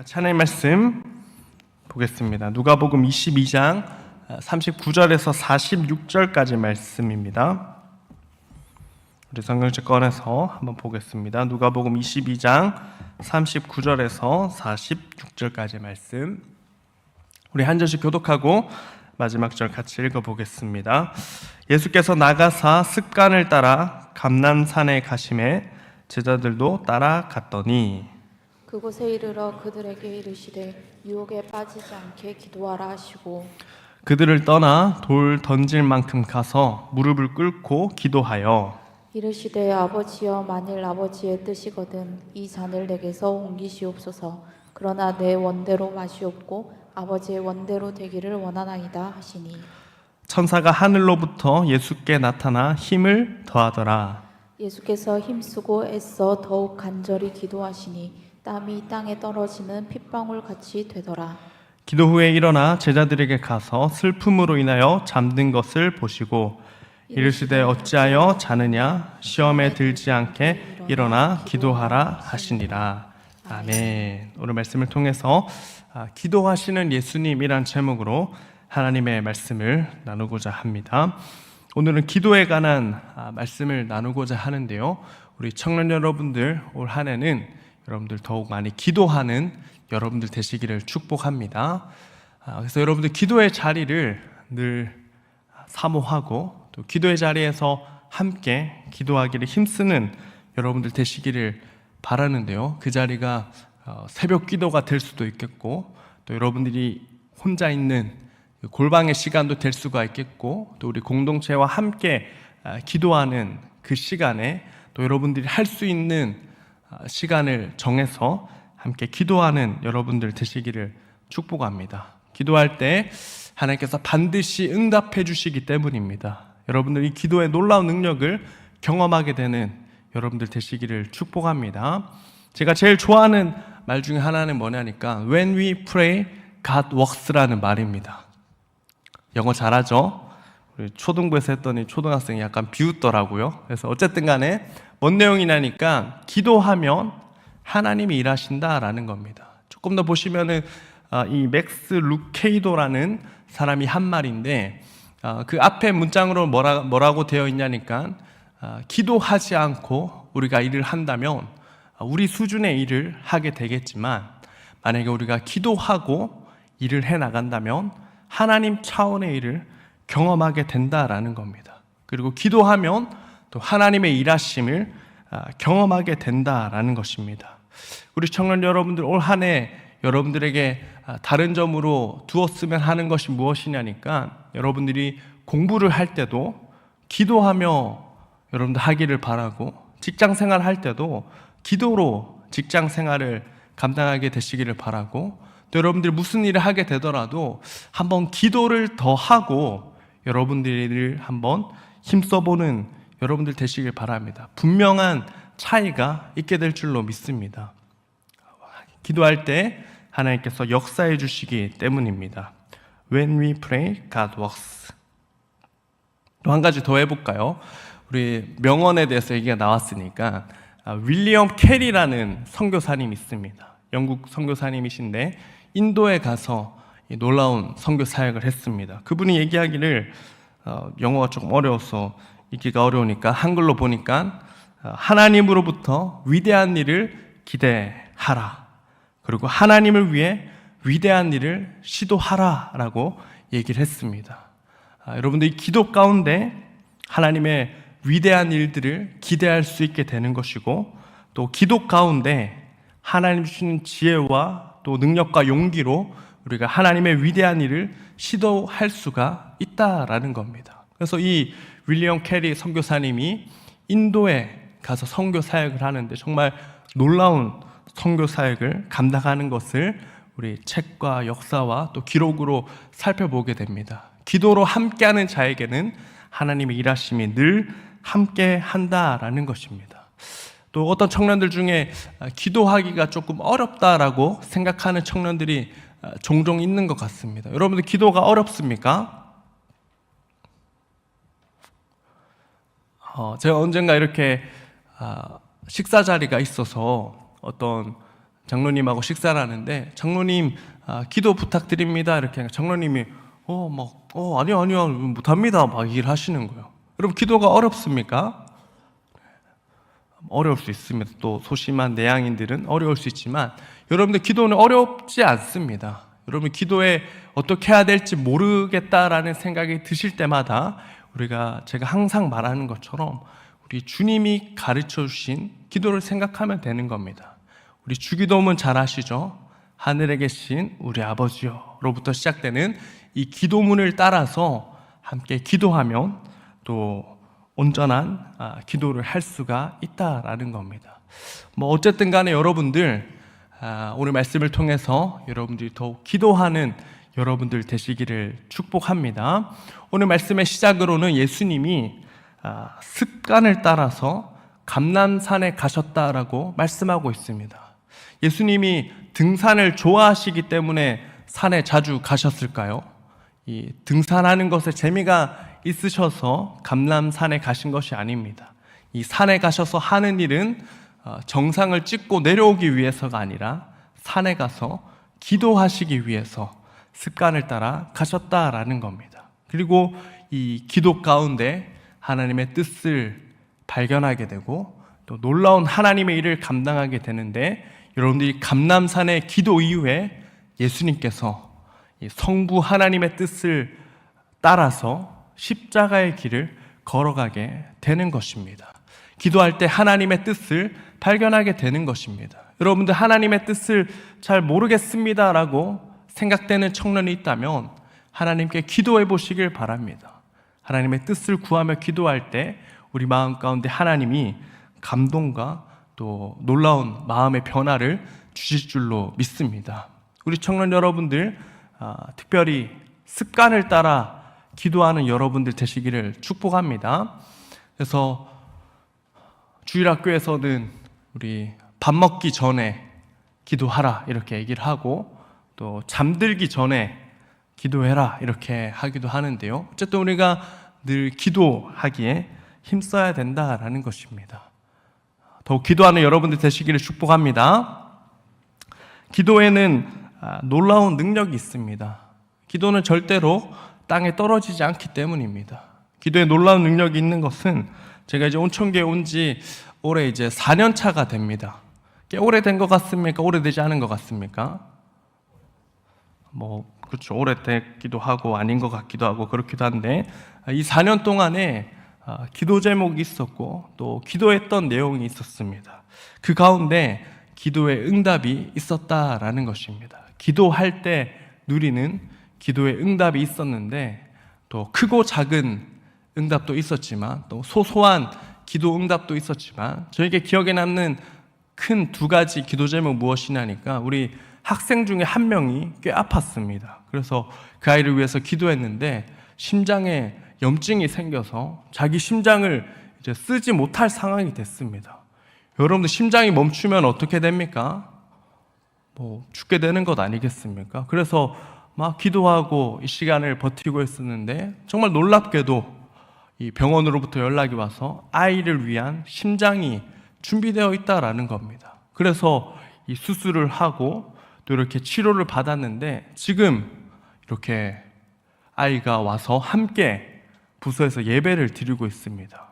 찬양 말씀 보겠습니다. 누가복음 22장 39절에서 46절까지 말씀입니다. 우리 성경책 꺼내서 한번 보겠습니다. 누가복음 22장 39절에서 46절까지 말씀. 우리 한 절씩 교독하고 마지막 절 같이 읽어보겠습니다. 예수께서 나가사 습관을 따라 감람산에 가심에 제자들도 따라갔더니 그곳에 이르러 그들에게 이르시되 유혹에 빠지지 않게 기도하라 하시고 그들을 떠나 돌 던질 만큼 가서 무릎을 꿇고 기도하여 이르시되 아버지여 만일 아버지의 뜻이거든 이 잔을 내게서 옮기시옵소서. 그러나 내 원대로 마시옵고 아버지의 원대로 되기를 원하나이다 하시니 천사가 하늘로부터 예수께 나타나 힘을 더하더라. 예수께서 힘쓰고 애써 더욱 간절히 기도하시니 땀이 땅에 떨어지는 핏방울 같이 되더라. 기도 후에 일어나 제자들에게 가서 슬픔으로 인하여 잠든 것을 보시고 이르시되 어찌하여 자느냐 시험에 들지 않게 일어나 기도하라 하시니라. 아멘. 오늘 말씀을 통해서 기도하시는 예수님이란 제목으로 하나님의 말씀을 나누고자 합니다. 오늘은 기도에 관한 말씀을 나누고자 하는데요. 우리 청년 여러분들 올 한 해는 여러분들 더욱 많이 기도하는 여러분들 되시기를 축복합니다. 그래서 여러분들 기도의 자리를 늘 사모하고 또 기도의 자리에서 함께 기도하기를 힘쓰는 여러분들 되시기를 바라는데요. 그 자리가 새벽 기도가 될 수도 있겠고 또 여러분들이 혼자 있는 골방의 시간도 될 수가 있겠고 또 우리 공동체와 함께 기도하는 그 시간에 또 여러분들이 할 수 있는 시간을 정해서 함께 기도하는 여러분들 되시기를 축복합니다. 기도할 때 하나님께서 반드시 응답해 주시기 때문입니다. 여러분들 이 기도의 놀라운 능력을 경험하게 되는 여러분들 되시기를 축복합니다. 제가 제일 좋아하는 말 중에 하나는 뭐냐니까 When we pray, God works라는 말입니다. 영어 잘하죠? 우리 초등부에서 했더니 초등학생이 약간 비웃더라고요. 그래서 어쨌든 간에 뭔 내용이냐니까 기도하면 하나님이 일하신다라는 겁니다. 조금 더 보시면은 이 맥스 루케이도라는 사람이 한 말인데 그 앞에 문장으로 뭐라고 되어 있냐니까 기도하지 않고 우리가 일을 한다면 우리 수준의 일을 하게 되겠지만 만약에 우리가 기도하고 일을 해 나간다면 하나님 차원의 일을 경험하게 된다라는 겁니다. 그리고 기도하면 또 하나님의 일하심을 경험하게 된다라는 것입니다. 우리 청년 여러분들 올 한 해 여러분들에게 다른 점으로 두었으면 하는 것이 무엇이냐니까 여러분들이 공부를 할 때도 기도하며 여러분들 하기를 바라고 직장 생활 할 때도 기도로 직장 생활을 감당하게 되시기를 바라고 또 여러분들이 무슨 일을 하게 되더라도 한번 기도를 더 하고 여러분들을 한번 힘써보는 여러분들 되시길 바랍니다. 분명한 차이가 있게 될 줄로 믿습니다. 기도할 때 하나님께서 역사해 주시기 때문입니다. When we pray, God works. 또 한 가지 더 해볼까요? 우리 명언에 대해서 얘기가 나왔으니까 윌리엄 캐리라는 선교사님이 있습니다. 영국 선교사님이신데 인도에 가서 놀라운 선교 사역을 했습니다. 그분이 얘기하기를 영어가 조금 어려워서 읽기가 어려우니까 한글로 보니까 하나님으로부터 위대한 일을 기대하라. 그리고 하나님을 위해 위대한 일을 시도하라 라고 얘기를 했습니다. 여러분들 이 기도 가운데 하나님의 위대한 일들을 기대할 수 있게 되는 것이고 또 기도 가운데 하나님 주시는 지혜와 또 능력과 용기로 우리가 하나님의 위대한 일을 시도할 수가 있다라는 겁니다. 그래서 이 윌리엄 캐리 선교사님이 인도에 가서 선교 사역을 하는데 정말 놀라운 선교 사역을 감당하는 것을 우리 책과 역사와 또 기록으로 살펴보게 됩니다. 기도로 함께하는 자에게는 하나님의 일하심이 늘 함께 한다라는 것입니다. 또 어떤 청년들 중에 기도하기가 조금 어렵다라고 생각하는 청년들이 종종 있는 것 같습니다. 여러분들 기도가 어렵습니까? 제가 언젠가 이렇게 식사 자리가 있어서 어떤 장로님하고 식사를 하는데 장로님 기도 부탁드립니다 이렇게 하니까 장로님이 아니요 못합니다 막 얘기를 하시는 거예요. 여러분 기도가 어렵습니까? 어려울 수 있습니다. 또 소심한 내향인들은 어려울 수 있지만 여러분들 기도는 어렵지 않습니다. 여러분 기도에 어떻게 해야 될지 모르겠다라는 생각이 드실 때마다 제가 항상 말하는 것처럼 우리 주님이 가르쳐 주신 기도를 생각하면 되는 겁니다. 우리 주기도문 잘 아시죠? 하늘에 계신 우리 아버지요로부터 시작되는 이 기도문을 따라서 함께 기도하면 또 온전한 기도를 할 수가 있다라는 겁니다. 어쨌든 간에 여러분들 오늘 말씀을 통해서 여러분들이 더욱 기도하는 여러분들 되시기를 축복합니다. 오늘 말씀의 시작으로는 예수님이 습관을 따라서 감람산에 가셨다라고 말씀하고 있습니다. 예수님이 등산을 좋아하시기 때문에 산에 자주 가셨을까요? 이 등산하는 것에 재미가 있으셔서 감람산에 가신 것이 아닙니다. 이 산에 가셔서 하는 일은 정상을 찍고 내려오기 위해서가 아니라 산에 가서 기도하시기 위해서 습관을 따라 가셨다라는 겁니다. 그리고 이 기도 가운데 하나님의 뜻을 발견하게 되고 또 놀라운 하나님의 일을 감당하게 되는데 여러분들이 감람산의 기도 이후에 예수님께서 성부 하나님의 뜻을 따라서 십자가의 길을 걸어가게 되는 것입니다. 기도할 때 하나님의 뜻을 발견하게 되는 것입니다. 여러분들 하나님의 뜻을 잘 모르겠습니다라고 생각되는 청년이 있다면 하나님께 기도해 보시길 바랍니다. 하나님의 뜻을 구하며 기도할 때 우리 마음 가운데 하나님이 감동과 또 놀라운 마음의 변화를 주실 줄로 믿습니다. 우리 청년 여러분들 특별히 습관을 따라 기도하는 여러분들 되시기를 축복합니다. 그래서 주일학교에서는 우리 밥 먹기 전에 기도하라 이렇게 얘기를 하고 또 잠들기 전에 기도해라 이렇게 하기도 하는데요. 어쨌든 우리가 늘 기도하기에 힘써야 된다라는 것입니다. 더욱 기도하는 여러분들 되시기를 축복합니다. 기도에는 놀라운 능력이 있습니다. 기도는 절대로 땅에 떨어지지 않기 때문입니다. 기도에 놀라운 능력이 있는 것은 제가 이제 온천교에 온 지 올해 이제 4년 차가 됩니다. 꽤 오래된 것 같습니까? 오래되지 않은 것 같습니까? 그렇죠. 오래됐기도 하고 아닌 것 같기도 하고 그렇기도 한데 이 4년 동안에 기도 제목이 있었고 또 기도했던 내용이 있었습니다. 그 가운데 기도의 응답이 있었다라는 것입니다. 기도할 때 누리는 기도의 응답이 있었는데 또 크고 작은 응답도 있었지만 또 소소한 기도 응답도 있었지만 저에게 기억에 남는 큰 두 가지 기도 제목 무엇이냐니까 우리 학생 중에 한 명이 꽤 아팠습니다. 그래서 그 아이를 위해서 기도했는데 심장에 염증이 생겨서 자기 심장을 이제 쓰지 못할 상황이 됐습니다. 여러분들 심장이 멈추면 어떻게 됩니까? 죽게 되는 것 아니겠습니까? 그래서 막 기도하고 이 시간을 버티고 있었는데 정말 놀랍게도 이 병원으로부터 연락이 와서 아이를 위한 심장이 준비되어 있다라는 겁니다. 그래서 이 수술을 하고 또 이렇게 치료를 받았는데 지금 이렇게 아이가 와서 함께 부서에서 예배를 드리고 있습니다.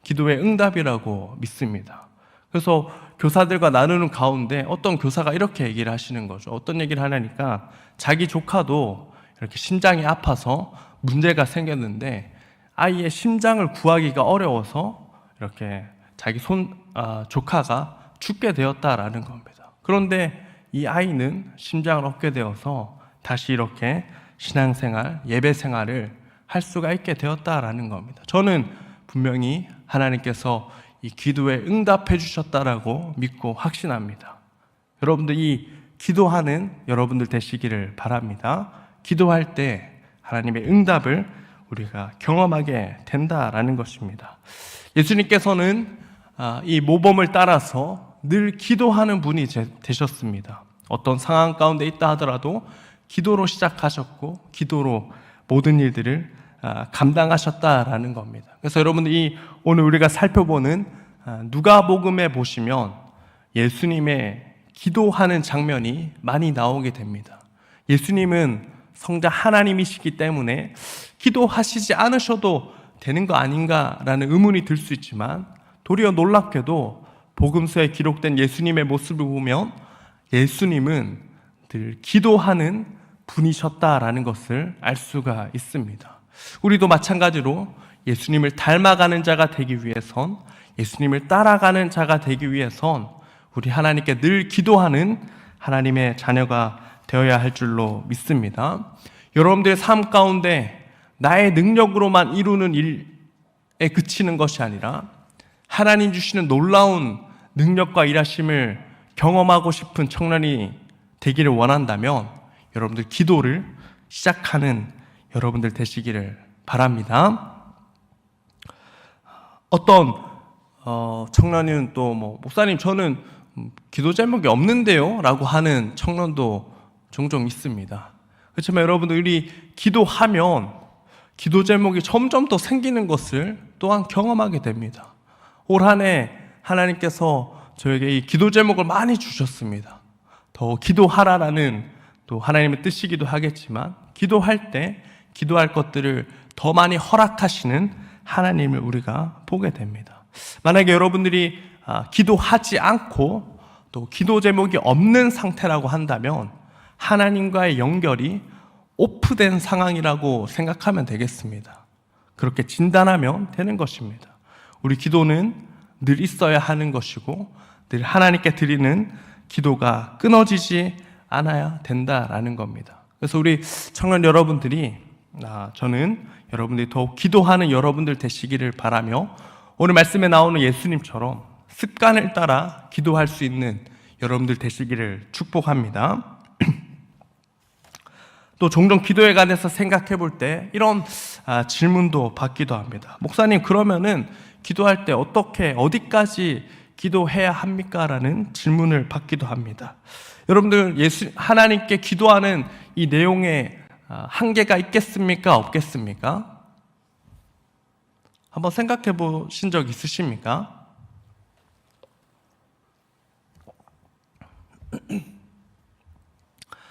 기도의 응답이라고 믿습니다. 그래서 교사들과 나누는 가운데 어떤 교사가 이렇게 얘기를 하시는 거죠. 어떤 얘기를 하냐니까 자기 조카도 이렇게 심장이 아파서 문제가 생겼는데 아이의 심장을 구하기가 어려워서 이렇게 자기 조카가 죽게 되었다라는 겁니다. 그런데 이 아이는 심장을 얻게 되어서 다시 이렇게 신앙생활, 예배생활을 할 수가 있게 되었다라는 겁니다. 저는 분명히 하나님께서 이 기도에 응답해 주셨다라고 믿고 확신합니다. 여러분들 이 기도하는 여러분들 되시기를 바랍니다. 기도할 때 하나님의 응답을 우리가 경험하게 된다라는 것입니다. 예수님께서는 이 모범을 따라서 늘 기도하는 분이 되셨습니다. 어떤 상황 가운데 있다 하더라도 기도로 시작하셨고 기도로 모든 일들을 감당하셨다라는 겁니다. 그래서 여러분들 오늘 우리가 살펴보는 누가복음에 보시면 예수님의 기도하는 장면이 많이 나오게 됩니다. 예수님은 성자 하나님이시기 때문에 기도하시지 않으셔도 되는 거 아닌가라는 의문이 들 수 있지만, 도리어 놀랍게도 복음서에 기록된 예수님의 모습을 보면 예수님은 늘 기도하는 분이셨다라는 것을 알 수가 있습니다. 우리도 마찬가지로 예수님을 닮아가는 자가 되기 위해선, 예수님을 따라가는 자가 되기 위해선 우리 하나님께 늘 기도하는 하나님의 자녀가 되어야 할 줄로 믿습니다. 여러분들의 삶 가운데 나의 능력으로만 이루는 일에 그치는 것이 아니라 하나님 주시는 놀라운 능력과 일하심을 경험하고 싶은 청년이 되기를 원한다면 여러분들 기도를 시작하는 여러분들 되시기를 바랍니다. 어떤 청년은 또 목사님 저는 기도 제목이 없는데요 라고 하는 청년도 종종 있습니다. 그렇지만 여러분들이 기도하면 기도 제목이 점점 더 생기는 것을 또한 경험하게 됩니다. 올 한 해 하나님께서 저에게 이 기도 제목을 많이 주셨습니다. 더 기도하라라는 또 하나님의 뜻이기도 하겠지만, 기도할 때 기도할 것들을 더 많이 허락하시는 하나님을 우리가 보게 됩니다. 만약에 여러분들이 기도하지 않고 또 기도 제목이 없는 상태라고 한다면 하나님과의 연결이 오프된 상황이라고 생각하면 되겠습니다. 그렇게 진단하면 되는 것입니다. 우리 기도는 늘 있어야 하는 것이고 늘 하나님께 드리는 기도가 끊어지지 않아야 된다라는 겁니다. 그래서 우리 청년 여러분들이, 저는 여러분들이 더욱 기도하는 여러분들 되시기를 바라며, 오늘 말씀에 나오는 예수님처럼 습관을 따라 기도할 수 있는 여러분들 되시기를 축복합니다. 또 종종 기도에 관해서 생각해 볼 때 이런 질문도 받기도 합니다. 목사님, 그러면은 기도할 때 어디까지 기도해야 합니까? 라는 질문을 받기도 합니다. 여러분들 하나님께 기도하는 이 내용에 한계가 있겠습니까? 없겠습니까? 한번 생각해 보신 적 있으십니까?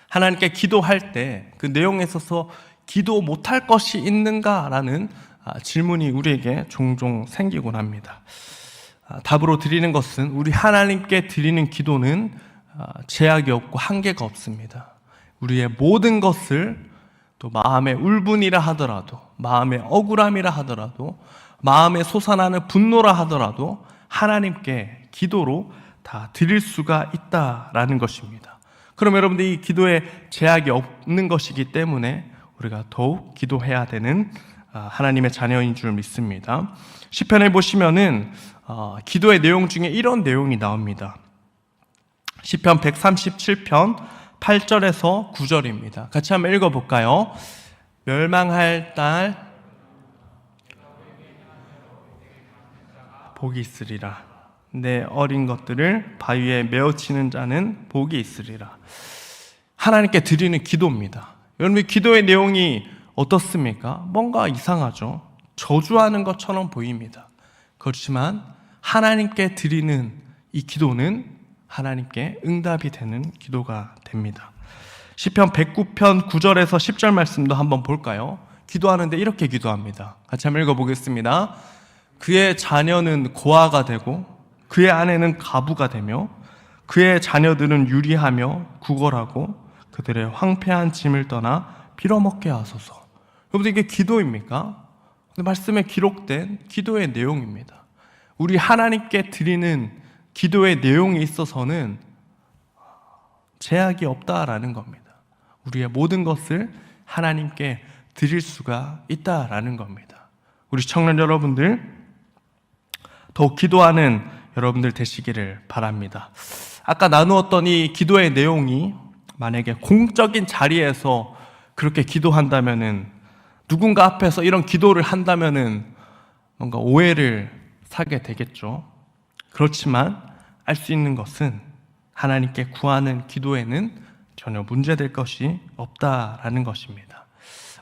하나님께 기도할 때 그 내용에 있어서 기도 못할 것이 있는가라는 질문이 우리에게 종종 생기곤 합니다. 답으로 드리는 것은, 우리 하나님께 드리는 기도는 제약이 없고 한계가 없습니다. 우리의 모든 것을, 또 마음의 울분이라 하더라도, 마음의 억울함이라 하더라도, 마음에 솟아나는 분노라 하더라도 하나님께 기도로 다 드릴 수가 있다라는 것입니다. 그럼 여러분들, 이 기도에 제약이 없는 것이기 때문에 우리가 더욱 기도해야 되는 하나님의 자녀인 줄 믿습니다. 시편에 보시면은 기도의 내용 중에 이런 내용이 나옵니다. 시편 137편 8절에서 9절입니다. 같이 한번 읽어볼까요? 멸망할 딸 복이 있으리라. 내 어린 것들을 바위에 메어치는 자는 복이 있으리라. 하나님께 드리는 기도입니다. 여러분, 기도의 내용이 어떻습니까? 뭔가 이상하죠. 저주하는 것처럼 보입니다. 그렇지만 하나님께 드리는 이 기도는 하나님께 응답이 되는 기도가 됩니다. 시편 109편 9절에서 10절 말씀도 한번 볼까요? 기도하는데 이렇게 기도합니다. 같이 한번 읽어보겠습니다. 그의 자녀는 고아가 되고 그의 아내는 가부가 되며 그의 자녀들은 유리하며 구걸하고 그들의 황폐한 짐을 떠나 빌어먹게 하소서. 여러분들, 이게 기도입니까? 말씀에 기록된 기도의 내용입니다. 우리 하나님께 드리는 기도의 내용에 있어서는 제약이 없다라는 겁니다. 우리의 모든 것을 하나님께 드릴 수가 있다라는 겁니다. 우리 청년 여러분들, 더욱 기도하는 여러분들 되시기를 바랍니다. 아까 나누었던 이 기도의 내용이 만약에 공적인 자리에서 그렇게 기도한다면은, 누군가 앞에서 이런 기도를 한다면은 뭔가 오해를 사게 되겠죠. 그렇지만 알 수 있는 것은 하나님께 구하는 기도에는 전혀 문제될 것이 없다라는 것입니다.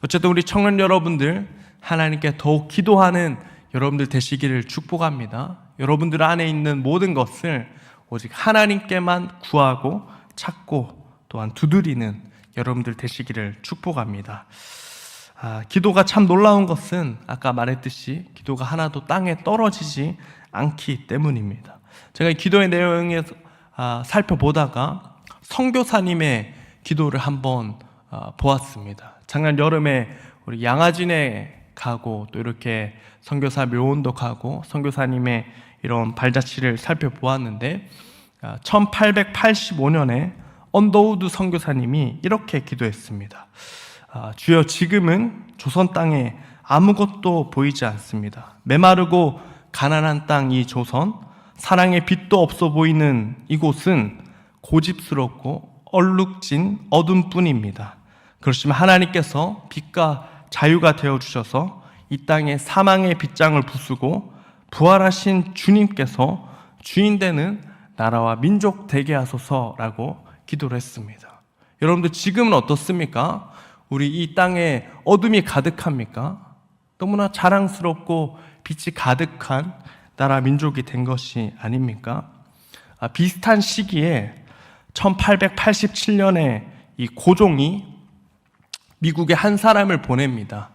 어쨌든 우리 청년 여러분들, 하나님께 더욱 기도하는 여러분들 되시기를 축복합니다. 여러분들 안에 있는 모든 것을 오직 하나님께만 구하고 찾고 또한 두드리는 여러분들 되시기를 축복합니다. 기도가 참 놀라운 것은 아까 말했듯이 기도가 하나도 땅에 떨어지지 않기 때문입니다. 제가 이 기도의 내용에 살펴보다가 선교사님의 기도를 한번 보았습니다. 작년 여름에 우리 양화진에 가고 또 이렇게 선교사 묘원도 가고 선교사님의 이런 발자취를 살펴보았는데 1885년에 언더우드 선교사님이 이렇게 기도했습니다. 주여, 지금은 조선 땅에 아무것도 보이지 않습니다. 메마르고 가난한 땅 이 조선, 사랑의 빛도 없어 보이는 이곳은 고집스럽고 얼룩진 어둠뿐입니다. 그렇지만 하나님께서 빛과 자유가 되어주셔서 이 땅에 사망의 빗장을 부수고 부활하신 주님께서 주인 되는 나라와 민족 되게 하소서라고 기도를 했습니다. 여러분들 지금은 어떻습니까? 우리 이 땅에 어둠이 가득합니까? 너무나 자랑스럽고 빛이 가득한 나라 민족이 된 것이 아닙니까? 비슷한 시기에 1887년에 이 고종이 미국에 한 사람을 보냅니다.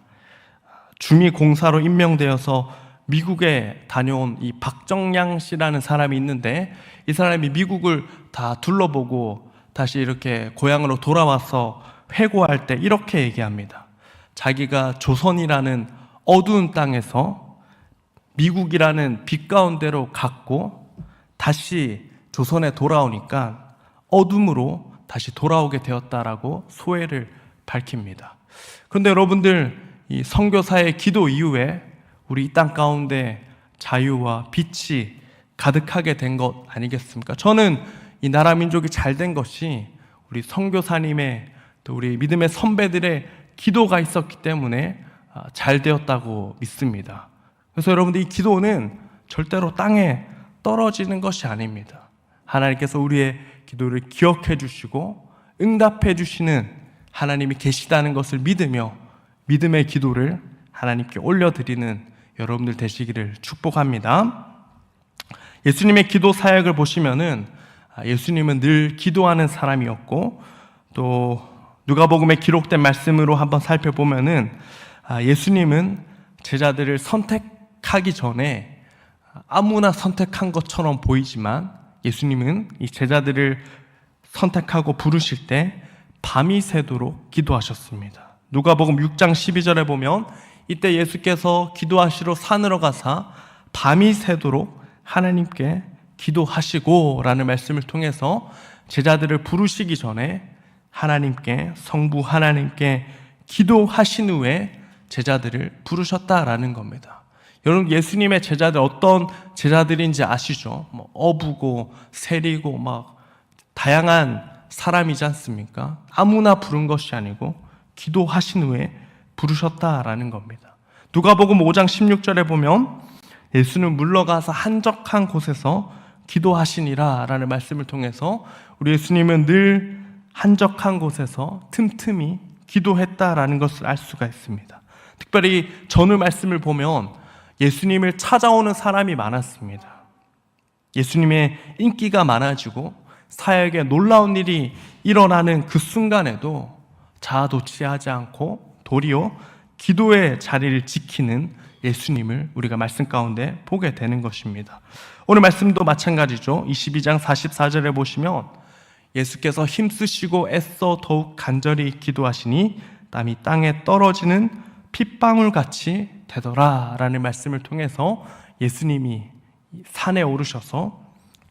주미공사로 임명되어서 미국에 다녀온 이 박정량 씨라는 사람이 있는데, 이 사람이 미국을 다 둘러보고 다시 이렇게 고향으로 돌아와서 회고할 때 이렇게 얘기합니다. 자기가 조선이라는 어두운 땅에서 미국이라는 빛 가운데로 갔고 다시 조선에 돌아오니까 어둠으로 다시 돌아오게 되었다라고 소회를 밝힙니다. 그런데 여러분들, 이 선교사의 기도 이후에 우리 이 땅 가운데 자유와 빛이 가득하게 된 것 아니겠습니까? 저는 이 나라 민족이 잘 된 것이 우리 선교사님의 또 우리 믿음의 선배들의 기도가 있었기 때문에 잘 되었다고 믿습니다. 그래서 여러분들, 이 기도는 절대로 땅에 떨어지는 것이 아닙니다. 하나님께서 우리의 기도를 기억해 주시고 응답해 주시는 하나님이 계시다는 것을 믿으며 믿음의 기도를 하나님께 올려드리는 여러분들 되시기를 축복합니다. 예수님의 기도 사역을 보시면은 예수님은 늘 기도하는 사람이었고, 또 누가복음에 기록된 말씀으로 한번 살펴보면은 예수님은 제자들을 선택하기 전에 아무나 선택한 것처럼 보이지만 예수님은 이 제자들을 선택하고 부르실 때 밤이 새도록 기도하셨습니다. 누가복음 6장 12절에 보면 이때 예수께서 기도하시러 산으로 가사 밤이 새도록 하나님께 기도하시고 라는 말씀을 통해서 제자들을 부르시기 전에 하나님께, 성부 하나님께 기도하신 후에 제자들을 부르셨다라는 겁니다. 여러분, 예수님의 제자들 어떤 제자들인지 아시죠? 어부고 세리고 막 다양한 사람이지 않습니까? 아무나 부른 것이 아니고 기도하신 후에 부르셨다라는 겁니다. 누가복음 5장 16절에 보면 예수는 물러가서 한적한 곳에서 기도하시니라 라는 말씀을 통해서 우리 예수님은 늘 한적한 곳에서 틈틈이 기도했다라는 것을 알 수가 있습니다. 특별히 전후 말씀을 보면 예수님을 찾아오는 사람이 많았습니다. 예수님의 인기가 많아지고 사역에 놀라운 일이 일어나는 그 순간에도 자아도취하지 않고 도리어 기도의 자리를 지키는 예수님을 우리가 말씀 가운데 보게 되는 것입니다. 오늘 말씀도 마찬가지죠. 22장 44절에 보시면 예수께서 힘쓰시고 애써 더욱 간절히 기도하시니 땀이 땅에 떨어지는 핏방울같이 되더라 라는 말씀을 통해서 예수님이 산에 오르셔서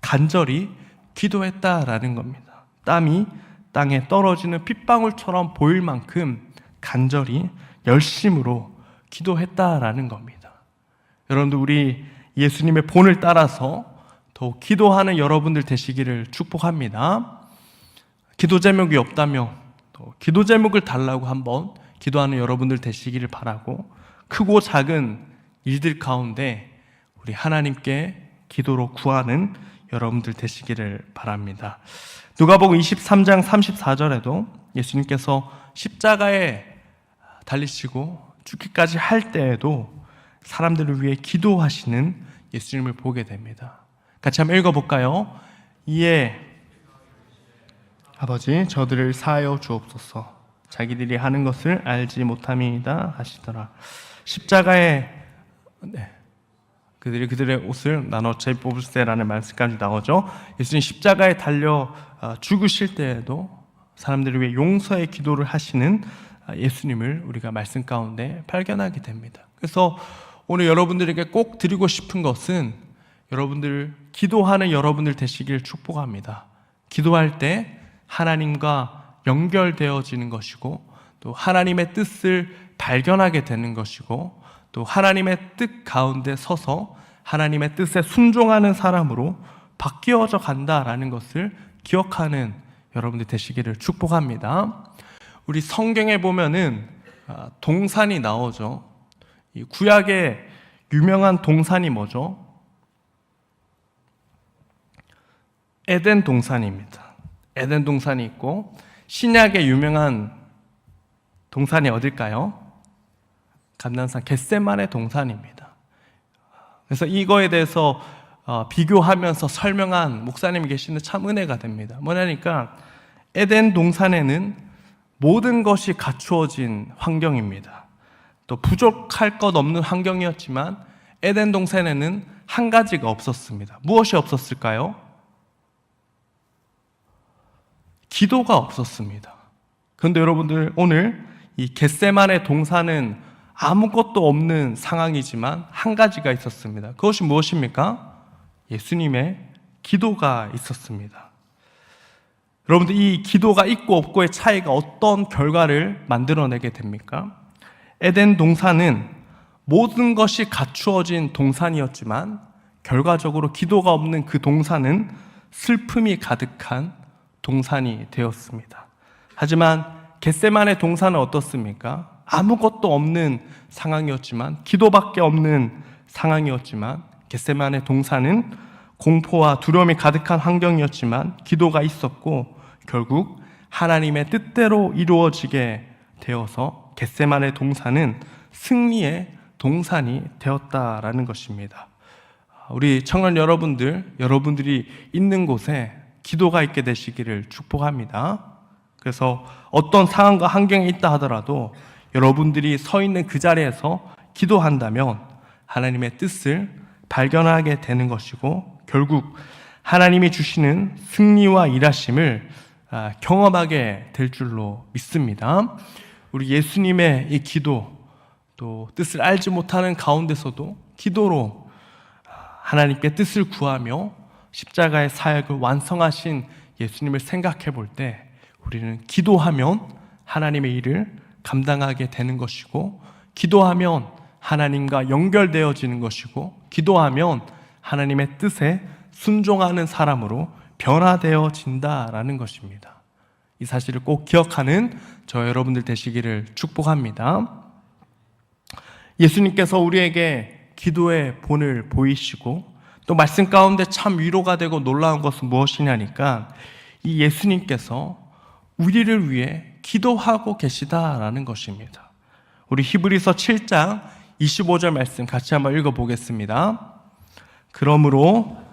간절히 기도했다라는 겁니다. 땀이 땅에 떨어지는 핏방울처럼 보일 만큼 간절히 열심으로 기도했다라는 겁니다. 여러분들, 우리 예수님의 본을 따라서 더욱 기도하는 여러분들 되시기를 축복합니다. 기도 제목이 없다며 또 기도 제목을 달라고 한번 기도하는 여러분들 되시기를 바라고, 크고 작은 일들 가운데 우리 하나님께 기도로 구하는 여러분들 되시기를 바랍니다. 누가복음 23장 34절에도 예수님께서 십자가에 달리시고 죽기까지 할 때에도 사람들을 위해 기도하시는 예수님을 보게 됩니다. 같이 한번 읽어볼까요? 이에 아버지 저들을 사하여 주옵소서. 자기들이 하는 것을 알지 못함이다 하시더라. 십자가에 그들이 그들의 옷을 나눠 재뽑을세라는 말씀까지 나오죠. 예수님 십자가에 달려 죽으실 때에도 사람들을 위해 용서의 기도를 하시는 예수님을 우리가 말씀 가운데 발견하게 됩니다. 그래서 오늘 여러분들에게 꼭 드리고 싶은 것은 여러분들 기도하는 여러분들 되시길 축복합니다. 기도할 때 하나님과 연결되어지는 것이고 또 하나님의 뜻을 발견하게 되는 것이고 또 하나님의 뜻 가운데 서서 하나님의 뜻에 순종하는 사람으로 바뀌어져 간다라는 것을 기억하는 여러분들 되시기를 축복합니다. 우리 성경에 보면은 동산이 나오죠. 이 구약의 유명한 동산이 뭐죠? 에덴 동산입니다. 에덴 동산이 있고 신약의 유명한 동산이 어딜까요? 감난산 겟세마네 동산입니다. 그래서 이거에 대해서 비교하면서 설명한 목사님이 계시는데 참 은혜가 됩니다. 뭐냐니까 에덴 동산에는 모든 것이 갖추어진 환경입니다. 또 부족할 것 없는 환경이었지만 에덴 동산에는 한 가지가 없었습니다. 무엇이 없었을까요? 기도가 없었습니다. 그런데 여러분들 오늘 이 겟세마네 동산은 아무것도 없는 상황이지만 한 가지가 있었습니다. 그것이 무엇입니까? 예수님의 기도가 있었습니다. 여러분들 이 기도가 있고 없고의 차이가 어떤 결과를 만들어내게 됩니까? 에덴 동산은 모든 것이 갖추어진 동산이었지만 결과적으로 기도가 없는 그 동산은 슬픔이 가득한 동산이 되었습니다. 하지만 겟세마네 동산은 어떻습니까? 아무것도 없는 상황이었지만 기도밖에 없는 상황이었지만 겟세마네 동산은 공포와 두려움이 가득한 환경이었지만 기도가 있었고 결국 하나님의 뜻대로 이루어지게 되어서 겟세마네 동산은 승리의 동산이 되었다라는 것입니다. 우리 청년 여러분들이 있는 곳에 기도가 있게 되시기를 축복합니다. 그래서 어떤 상황과 환경에 있다 하더라도 여러분들이 서 있는 그 자리에서 기도한다면 하나님의 뜻을 발견하게 되는 것이고 결국 하나님이 주시는 승리와 일하심을 경험하게 될 줄로 믿습니다. 우리 예수님의 이 기도 또 뜻을 알지 못하는 가운데서도 기도로 하나님께 뜻을 구하며 십자가의 사역을 완성하신 예수님을 생각해 볼 때 우리는 기도하면 하나님의 일을 감당하게 되는 것이고 기도하면 하나님과 연결되어지는 것이고 기도하면 하나님의 뜻에 순종하는 사람으로 변화되어진다라는 것입니다. 이 사실을 꼭 기억하는 저 여러분들 되시기를 축복합니다. 예수님께서 우리에게 기도의 본을 보이시고 또 말씀 가운데 참 위로가 되고 놀라운 것은 무엇이냐니까 이 예수님께서 우리를 위해 기도하고 계시다라는 것입니다. 우리 히브리서 7장 25절 말씀 같이 한번 읽어보겠습니다. 그러므로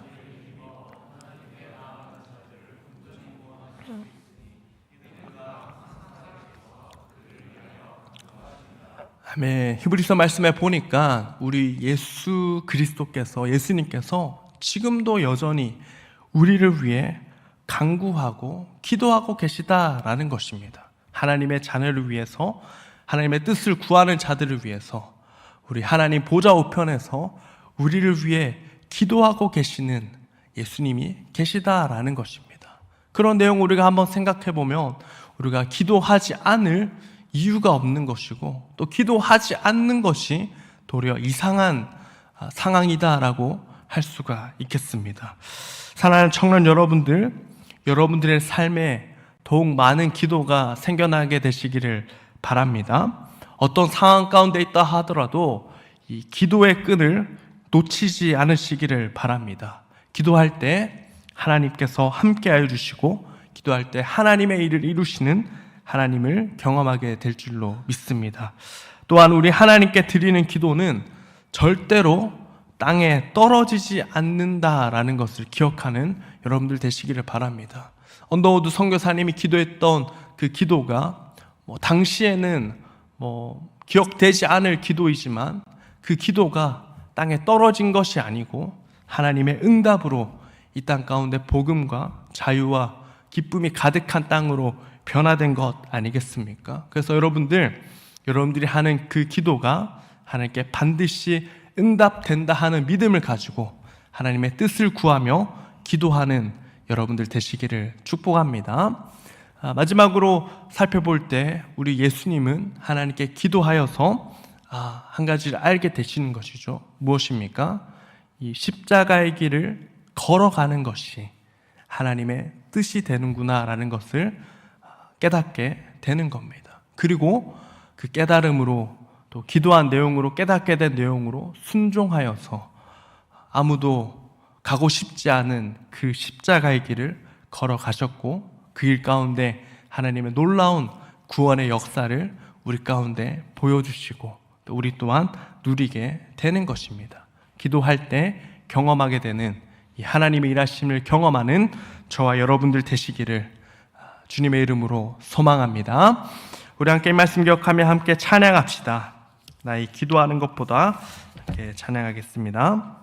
아멘. 히브리서 말씀에 보니까 우리 예수님께서 지금도 여전히 우리를 위해 간구하고 기도하고 계시다라는 것입니다. 하나님의 자녀를 위해서 하나님의 뜻을 구하는 자들을 위해서 우리 하나님 보좌 우편에서 우리를 위해 기도하고 계시는 예수님이 계시다라는 것입니다. 그런 내용 우리가 한번 생각해 보면 우리가 기도하지 않을 이유가 없는 것이고 또 기도하지 않는 것이 도리어 이상한 상황이다라고 할 수가 있겠습니다. 사랑하는 청년 여러분들의 삶에 더욱 많은 기도가 생겨나게 되시기를 바랍니다. 어떤 상황 가운데 있다 하더라도 이 기도의 끈을 놓치지 않으시기를 바랍니다. 기도할 때 하나님께서 함께하여 주시고 기도할 때 하나님의 일을 이루시는 하나님을 경험하게 될 줄로 믿습니다. 또한 우리 하나님께 드리는 기도는 절대로 땅에 떨어지지 않는다라는 것을 기억하는 여러분들 되시기를 바랍니다. 언더우드 선교사님이 기도했던 그 기도가 당시에는 기억되지 않을 기도이지만 그 기도가 땅에 떨어진 것이 아니고 하나님의 응답으로 이 땅 가운데 복음과 자유와 기쁨이 가득한 땅으로 변화된 것 아니겠습니까? 그래서 여러분들이 하는 그 기도가 하나님께 반드시 응답된다 하는 믿음을 가지고 하나님의 뜻을 구하며 기도하는 여러분들 되시기를 축복합니다. 마지막으로 살펴볼 때 우리 예수님은 하나님께 기도하여서 한 가지를 알게 되시는 것이죠. 무엇입니까? 이 십자가의 길을 걸어가는 것이 하나님의 뜻이 되는구나라는 것을 깨닫게 되는 겁니다. 그리고 그 깨달음으로 또 기도한 내용으로 깨닫게 된 내용으로 순종하여서 아무도 가고 싶지 않은 그 십자가의 길을 걸어가셨고 그 일 가운데 하나님의 놀라운 구원의 역사를 우리 가운데 보여주시고 또 우리 또한 누리게 되는 것입니다. 기도할 때 경험하게 되는 이 하나님의 일하심을 경험하는 저와 여러분들 되시기를 주님의 이름으로 소망합니다. 우리 함께 이 말씀 기억하며 함께 찬양합시다. 나의 기도하는 것보다 함께 찬양하겠습니다.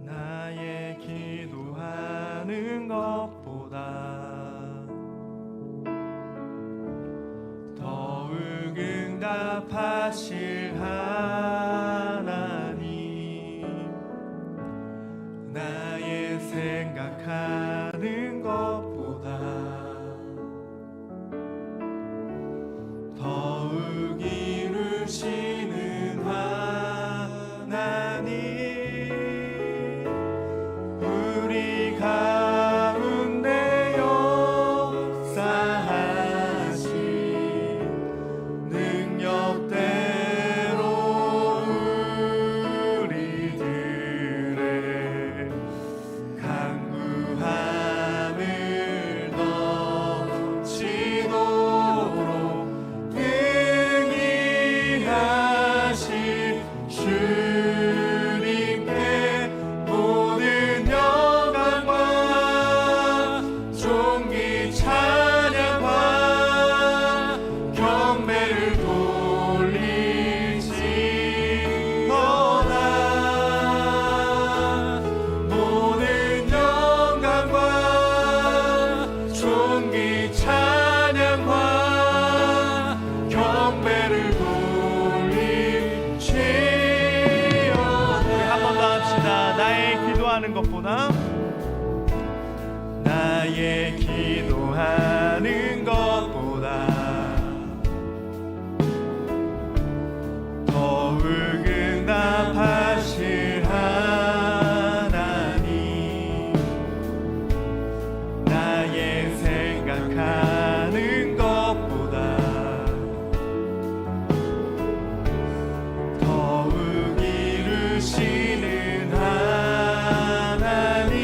나의 기도하는 것보다 더욱 응답하실 하나님, 나의 생각하는 것보다 더욱 이루시는 하나님, 우리 가운데 역사하신 능력대로 우리들의 간구함을 넘치도록 능히 하신 주님께 모든 영광과 존귀 찬양과 경배를 돌리지어다. 모든 영광과 존귀 찬양과 경배를 돌리지어다. 우리 한 번 더 합시다. 나의 기도하는 것보다 더욱 응답하실 하나님, 나의 생각하는 것보다 더욱 이루시는 하나님,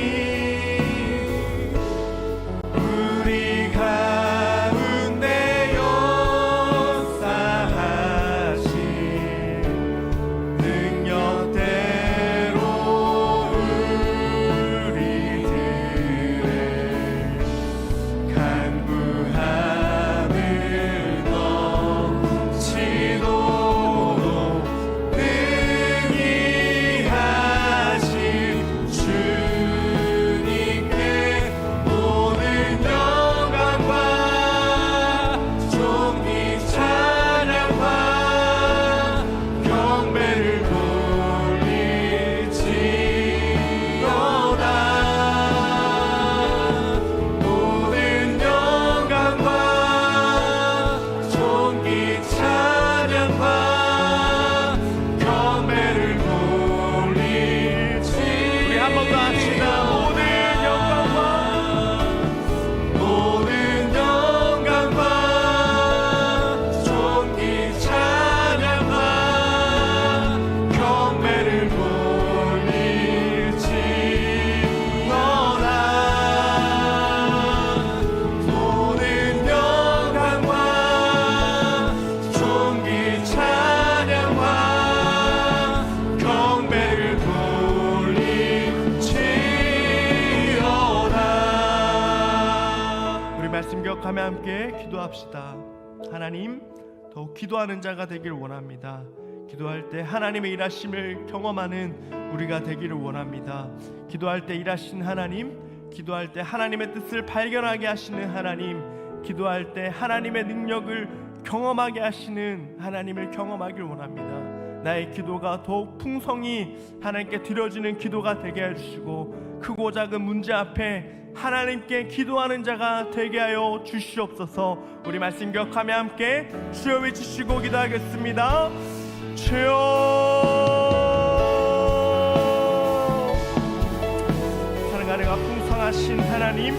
기도합시다. 하나님, 더욱 기도하는 자가 되길 원합니다. 기도할 때 하나님의 일하심을 경험하는 우리가 되기를 원합니다. 기도할 때 일하신 하나님, 기도할 때 하나님의 뜻을 발견하게 하시는 하나님, 기도할 때 하나님의 능력을 경험하게 하시는 하나님을 경험하길 원합니다. 나의 기도가 더욱 풍성히 하나님께 드려지는 기도가 되게 해주시고, 크고 작은 문제 앞에 하나님께 기도하는 자가 되게 하여 주시옵소서. 우리 말씀 기억하며 함께 주여 외치시고 기도하겠습니다. 주여, 사랑하리가 풍성하신 하나님,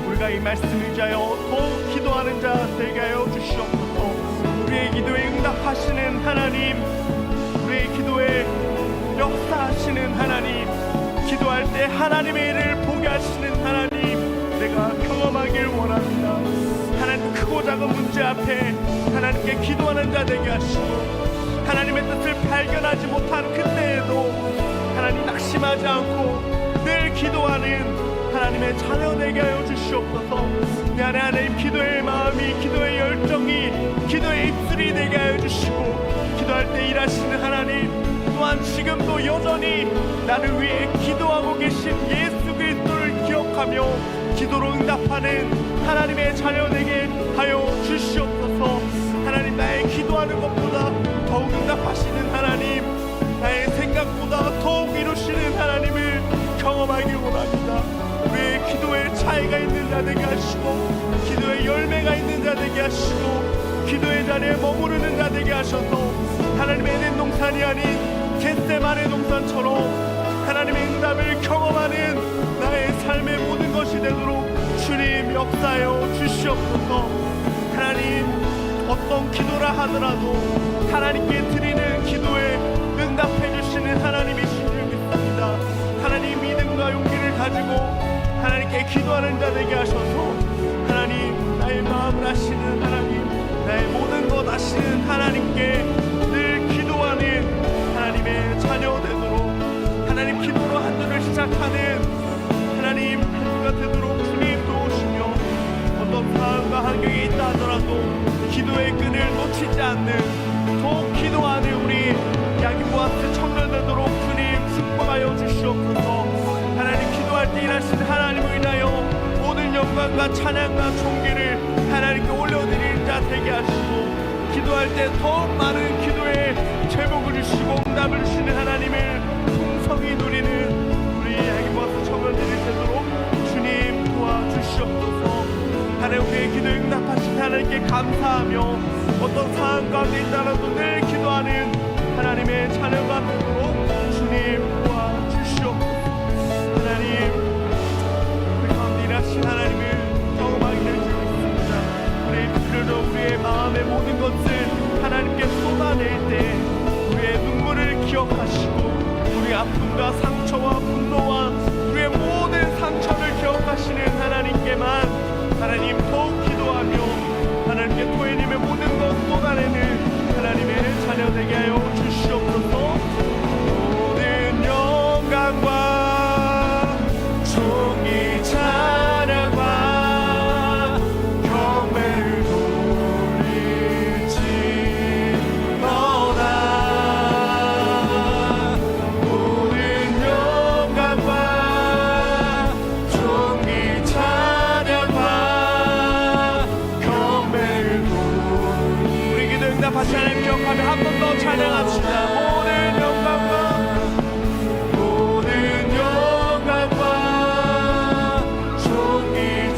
우리가 이 말씀 의지하여 더욱 기도하는 자 되게 하여 주시옵소서. 우리의 기도에 응답하시는 하나님, 우리의 기도에 역사하시는 하나님, 기도할 때 하나님의 일을 보게 하시는 하나님, 내가 경험하길 원합니다. 하나님, 크고 작은 문제 앞에 하나님께 기도하는 자 되게 하시고, 하나님의 뜻을 발견하지 못한 그때에도 하나님 낙심하지 않고 늘 기도하는 하나님의 자녀 되게 하여 주시옵소서. 내 안에 하나님 기도의 마음이, 기도의 열정이, 기도의 입술이 되게 하여 주시고, 기도할 때 일하시는 하나님, 또한 지금도 여전히 나를 위해 기도하고 계신 예수 그리스도를 기억하며 기도로 응답하는 하나님의 자녀 되게 하여 주시옵소서. 하나님, 나의 기도하는 것보다 더욱 응답하시는 하나님, 나의 생각보다 더욱 이루시는 하나님을 경험하길 원합니다. 우리의 기도에 차이가 있는 자 되게 하시고, 기도에 열매가 있는 자 되게 하시고, 기도의 자리에 머무르는 자 되게 하셔서 하나님의 에덴 동산이 아닌 겟세마네 동산처럼 하나님의 응답을 경험하는 나의 삶의 모든 것이 되도록 주님 역사하여 주시옵소서. 하나님, 어떤 기도라 하더라도 하나님께 드리는 기도에 응답해 주시는 하나님이신 줄 믿습니다. 하나님, 믿음과 용기를 가지고 하나님께 기도하는 자 되게 하셔서 하나님, 나의 마음을 아시는 하나님, 나의 모든 것 아시는 하나님께 늘 기도하는 하나님의 자녀 되도록, 하나님 기도로 한 주를 시작하는 하나님 한 주가 되도록 주님 도우시며, 어떤 상황과 환경이 있다 하더라도 기도의 끈을 놓치지 않는 더욱 기도하는 우리 야기보아스 청년 되도록 주님 축복하여 주시옵소서. 하나님, 기도할 때 일하시는 하나님을 인하여 모든 영광과 찬양과 존귀를 하나님께 올려드리는 자 되게 하시고, 기도할 때 더욱 많은 기도에 제목을 주시고 응답을 주시는 하나님을 풍성히 누리는 우리 야기보아스 청년들이 되도록 주님 도와주시옵소서. 하나님, 우리의 기도에 응답하신 하나님께 감사하며 어떤 상황 가운데 있다라도 늘 기도하는 하나님의 자녀가 되도록 주님 도와주시옵소서. 하나님, 우리 가운데 일하신 하나님을 경험하게 될 줄 믿습니다. 우리의 마음의 모든 것을 하나님께 쏟아낼 때 우리의 눈물을 기억하시고, 우리의 아픔과 상처와 분노와 우리의 모든 상처를 기억하시는 하나님께만 하나님 더욱 기도하며 하나님께 토해님의 모든 것 쏟아내는 하나님의 자녀 되게 하여 주시옵소서. 모든 영광과 존귀 찬양과 다시 하나님 기억하며 한 번 더 찬양합시다. 모든 영광과 존귀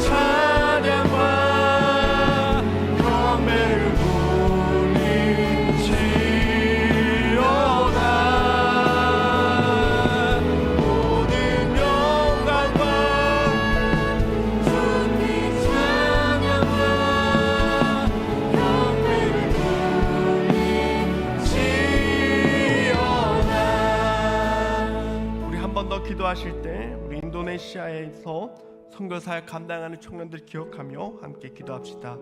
찬양과 경배를 돌리지어다. 모든 영광과 존귀 찬양과 기도하실 때 우리 인도네시아에서 선교사역 감당하는 청년들 기억하며 함께 기도합시다.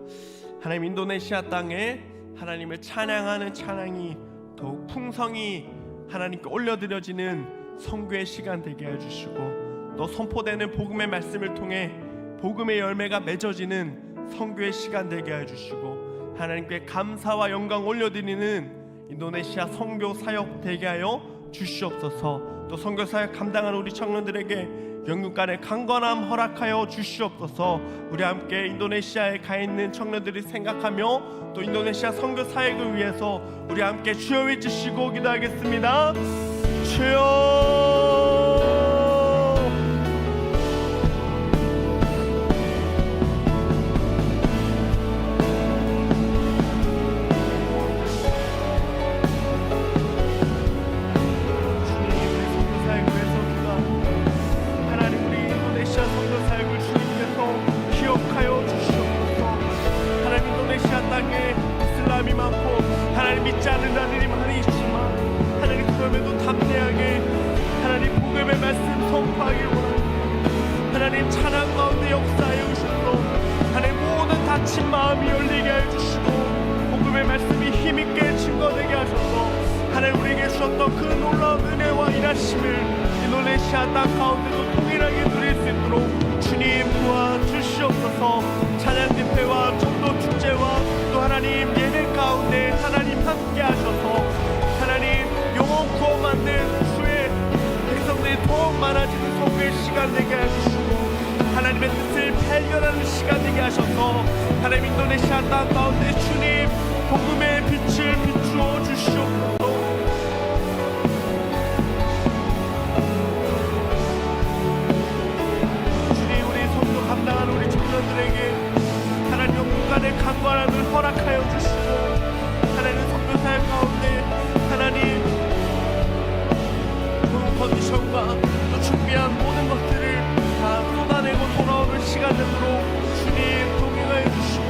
하나님, 인도네시아 땅에 하나님을 찬양하는 찬양이 더욱 풍성히 하나님께 올려드려지는 선교의 시간 되게 해주시고, 또 선포되는 복음의 말씀을 통해 복음의 열매가 맺어지는 선교의 시간 되게 해주시고 하나님께 감사와 영광 올려드리는 인도네시아 선교 사역 되게 하여 주시옵소서. 또 선교 사역 감당하는 우리 청년들에게 영육간의 강건함 허락하여 주시옵소서. 우리 함께 인도네시아에 가 있는 청년들이 생각하며 또 인도네시아 선교 사역을 위해서 우리 함께 주여 외치시고 기도하겠습니다. 주여. 이슬람이 많고 하나님 믿지 않는 자들이 많이 있지만 하나님 그럼에도 담대하게 하나님 복음의 말씀 선포하기 원합니다. 하나님 찬양 가운데 역사해 주셔서 하나님 모든 닫힌 마음이 열리게 해주시고 복음의 말씀이 힘있게 증거되게 하셔서 하나님 우리에게 주셨던 그 놀라운 은혜와 일하심을 인도네시아 땅 가운데도 동일하게 누릴 수 있도록 주님 도와주시옵소서. 찬양 집회와 전도 축제와 또 하나님 예배 가운데 하나님 함께 하셔서 하나님 영혼 구원 만든 주의 백성들이 더욱 많아지는 선교의 시간 되게 해주시고 하나님의 뜻을 발견하는 시간 되게 하셔서 하나님 인도네시아 땅 가운데 주님 복음의 빛을 비추어 주시옵소서. 감당하는 우리 청년들에게 하나님 영국간의 강건함을 허락하여 주시고 하나님 선교사역 가운데 하나님 좋은 컨디션과 또 준비한 모든 것들을 다 쏟아내고 돌아오는 시간 되도록 주님 동행하여 주시고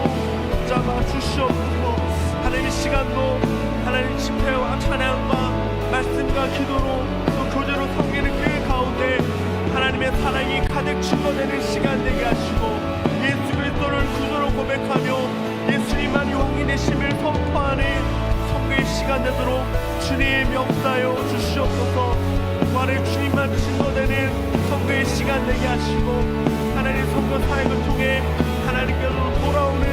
붙잡아 주시옵소서. 하나님 이 시간도 하나님 집회와 찬양과 말씀과 기도로 또 교제로 섬기는 그 가운데 하나님의 사랑이 가득 증거되는 시간 되게 하시고 예수 그리스도를 구주로 고백하며 예수님만이 왕이 되심을 선포하는 선교의 시간 되도록 주님 역사하여 주시옵소서. 부활의 주님만 증거되는 선교의 시간 되게 하시고 하나님 선교 사역을 통해 하나님께로 돌아오는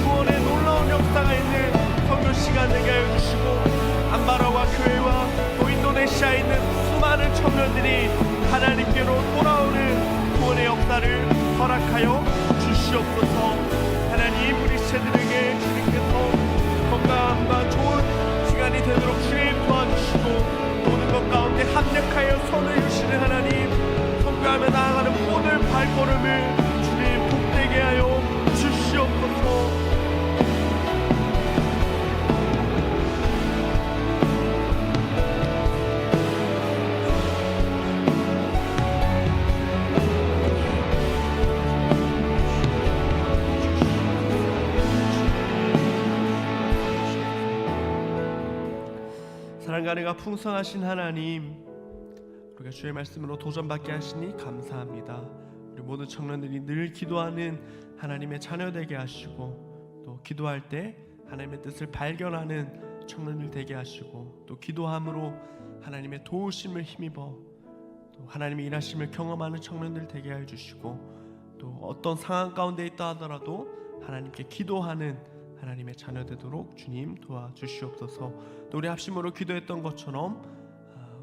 구원의 놀라운 역사가 있는 선교 시간 되게 하여 주시고 안바라와 교회와 또 인도네시아에 있는 수많은 청년들이 하나님께로 돌아오는 구원의 역사를 허락하여 주시옵소서. 하나님 우리 시체들에게 주님께서 건강함과 좋은 시간이 되도록 주님 도와주시고 모든 것 가운데 합력하여 선을 주시는 하나님 선교하며 나아가는 모든 발걸음을 주님 복되게 하여 주시옵소서. 사랑과 은혜가 풍성하신 하나님, 우리가 주의 말씀으로 도전받게 하시니 감사합니다. 우리 모든 청년들이 늘 기도하는 하나님의 자녀 되게 하시고 또 기도할 때 하나님의 뜻을 발견하는 청년들 되게 하시고 또 기도함으로 하나님의 도우심을 힘입어 또 하나님의 일하심을 경험하는 청년들 되게 해주시고 또 어떤 상황 가운데 있다 하더라도 하나님께 기도하는 하나님의 자녀 되도록 주님 도와주시옵소서. 또 우리 합심으로 기도했던 것처럼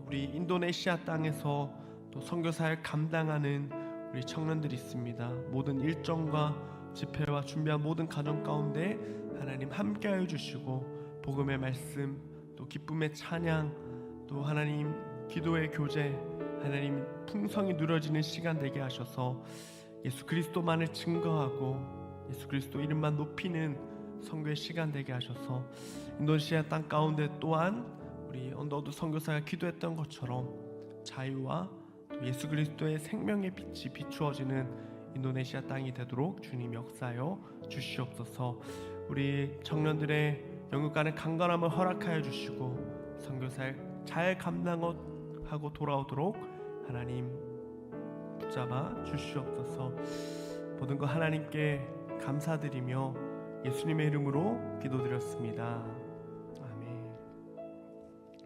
우리 인도네시아 땅에서 또 선교사를 감당하는 우리 청년들이 있습니다. 모든 일정과 집회와 준비한 모든 가정 가운데 하나님 함께하여 주시고 복음의 말씀 또 기쁨의 찬양 또 하나님 기도의 교제 하나님 풍성이 누려지는 시간 되게 하셔서 예수 그리스도만을 증거하고 예수 그리스도 이름만 높이는 선교의 시간 되게 하셔서 인도네시아 땅 가운데 또한 우리 언더우드 선교사가 기도했던 것처럼 자유와 또 예수 그리스도의 생명의 빛이 비추어지는 인도네시아 땅이 되도록 주님 역사하여 주시옵소서. 우리 청년들의 영육간의 강건함을 허락하여 주시고 선교사를 잘 감당하고 돌아오도록 하나님 붙잡아 주시옵소서. 모든 것 하나님께 감사드리며 예수님의 이름으로 기도드렸습니다. 아멘.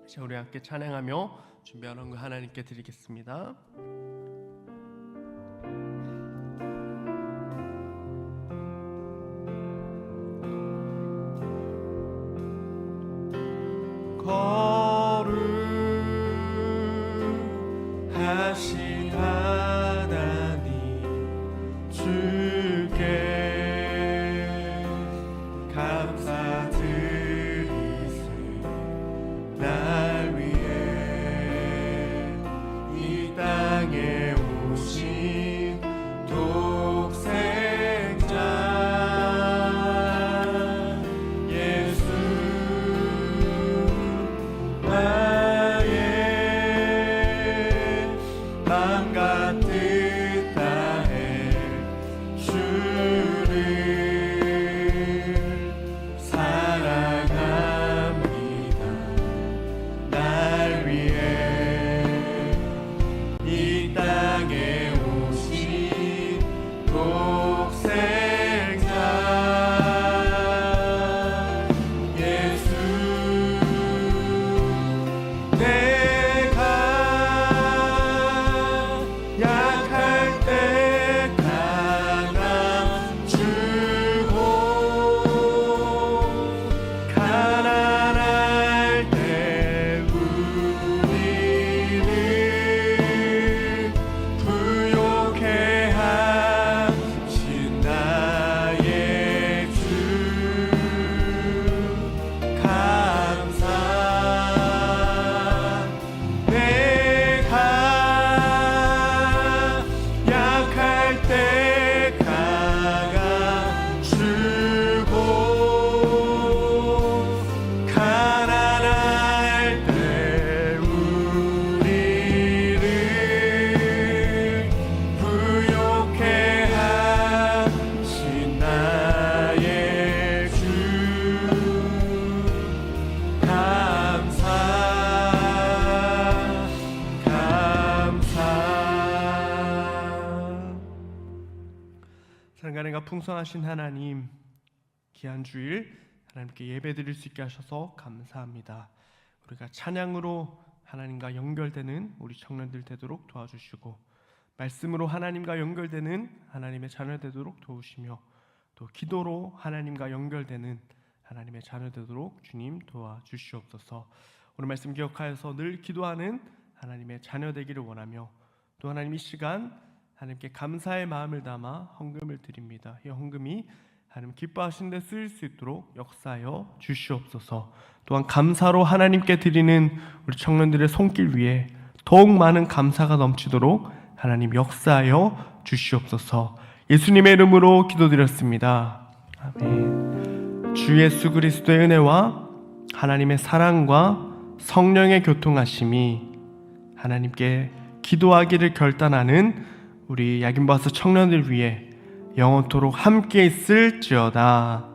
자, 우리 함께 찬양하며 준비하는 거 하나님께 드리겠습니다. 거룩하신 하나님 주께 감사드리세. 날 위해 이 땅에 오신 독생자 예수, 나의 맘과 뜻 다해 주를 사랑합니다. 날 위해 이 땅에 오신 독생자 예수, 내가 약할 때 강함 주고 가난할 때 우리를 부욕해 하신 나의 주 감사. 내가 약할 때 강함 주고 가난할 때 우리를 부욕해 하신 나의 주 감사. 사랑하는가 풍성하신 하나님, 귀한 주일 하나님께 예배드릴 수 있게 하셔서 감사합니다. 우리가 찬양으로 하나님과 연결되는 우리 청년들 되도록 도와주시고, 말씀으로 하나님과 연결되는 하나님의 자녀 되도록 도우시며, 또 기도로 하나님과 연결되는 하나님의 자녀 되도록 주님 도와주시옵소서. 오늘 말씀 기억하여서 늘 기도하는 하나님의 자녀 되기를 원하며, 또 하나님 이 시간 하나님께 감사의 마음을 담아 헌금을 드립니다. 이 헌금이 하나님 기뻐하신 데 쓰일 수 있도록 역사하여 주시옵소서. 또한 감사로 하나님께 드리는 우리 청년들의 손길 위에 더욱 많은 감사가 넘치도록 하나님 역사하여 주시옵소서. 예수님의 이름으로 기도드렸습니다. 아멘. 주 예수 그리스도의 은혜와 하나님의 사랑과 성령의 교통하심이 하나님께 기도하기를 결단하는 우리 야긴버스 청년들 위해 영원토록 함께 있을지어다.